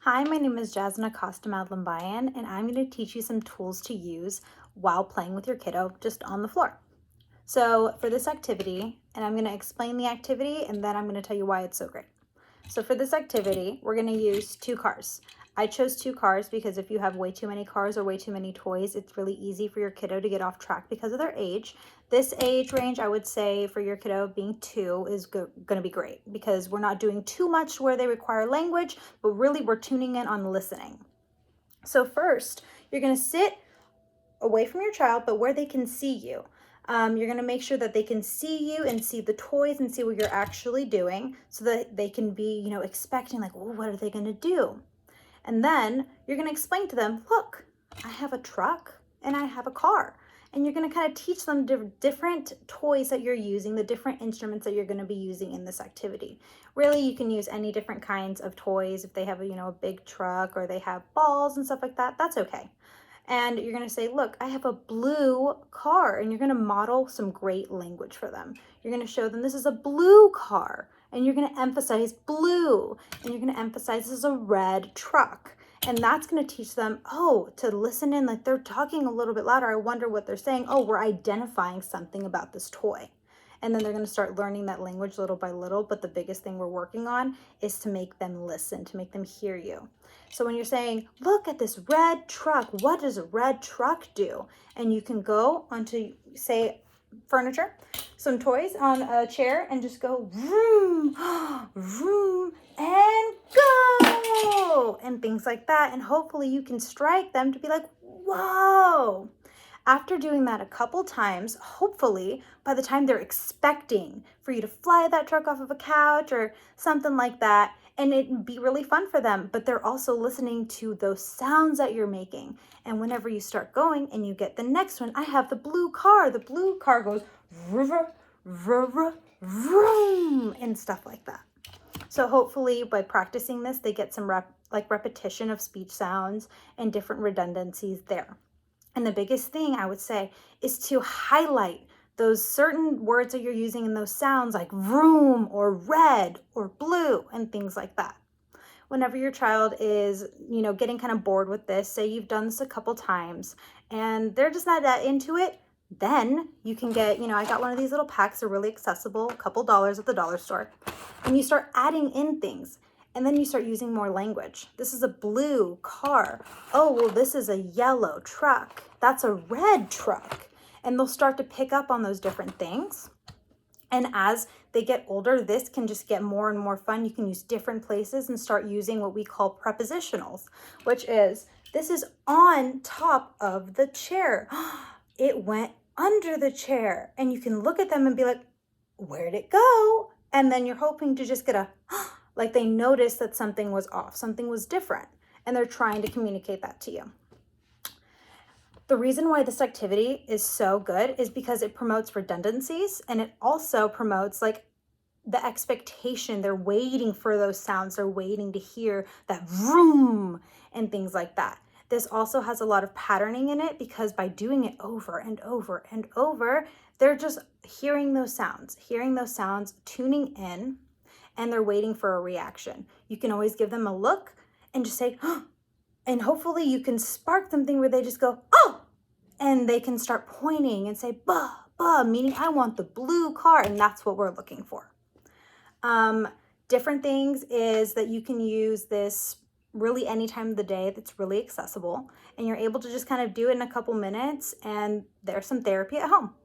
Hi, my name is Jasmine Acosta-Madlambayan, and I'm going to teach you some tools to use while playing with your kiddo just on the floor. So for this activity, and I'm going to explain the activity and then I'm going to tell you why it's so great. So for this activity, we're going to use two cars. I chose two cars because if you have way too many cars or way too many toys, it's really easy for your kiddo to get off track because of their age. This age range, I would say for your kiddo being 2 is going to be great because we're not doing too much where they require language, but really we're tuning in on listening. So first, you're going to sit away from your child, but where they can see you. You're going to make sure that they can see you and see the toys and see what you're actually doing so that they can be, expecting like, oh, what are they going to do? And then you're going to explain to them, look, I have a truck and I have a car. And you're going to kind of teach them different toys that you're using, the different instruments that you're going to be using in this activity. Really, you can use any different kinds of toys. If they have a big truck or they have balls and stuff like that, that's okay. And you're going to say, look, I have a blue car. And you're going to model some great language for them. You're going to show them this is a blue car. And you're going to emphasize blue. And you're going to emphasize this is a red truck. And that's going to teach them, to listen in, like they're talking a little bit louder. I wonder what they're saying. Oh, we're identifying something about this toy. And then they're going to start learning that language little by little. But the biggest thing we're working on is to make them listen, to make them hear you. So when you're saying, look at this red truck, what does a red truck do? And you can go onto, say, furniture, some toys on a chair, and just go vroom, vroom, and go, and things like that. And hopefully you can strike them to be like, whoa. After doing that a couple times, hopefully by the time they're expecting for you to fly that truck off of a couch or something like that, and it'd be really fun for them, but they're also listening to those sounds that you're making. And whenever you start going and you get the next one, I have the blue car goes vroom, and stuff like that. So hopefully by practicing this, they get some repetition of speech sounds and different redundancies there. And the biggest thing I would say is to highlight those certain words that you're using in those sounds like vroom or red or blue and things like that. Whenever your child is, getting kind of bored with this, say you've done this a couple times and they're just not that into it, then you can get, I got one of these little packs. They're really accessible, a couple dollars at the dollar store. And you start adding in things. And then you start using more language. This is a blue car. Oh, well, this is a yellow truck. That's a red truck. And they'll start to pick up on those different things. And as they get older, this can just get more and more fun. You can use different places and start using what we call prepositionals, which is this is on top of the chair. It went under the chair. And you can look at them and be like, where'd it go? And then you're hoping to just get a like they noticed that something was off, something was different, and they're trying to communicate that to you. The reason why this activity is so good is because it promotes redundancies, and it also promotes like the expectation. They're waiting for those sounds. They're waiting to hear that vroom and things like that. This also has a lot of patterning in it because by doing it over and over and over, they're just hearing those sounds, tuning in, and they're waiting for a reaction. You can always give them a look and just say, oh, and hopefully you can spark something where they just go, oh, and they can start pointing and say, bah, bah, meaning I want the blue car, and that's what we're looking for. Different things is that you can use this really any time of the day that's really accessible, and you're able to just kind of do it in a couple minutes, and there's some therapy at home.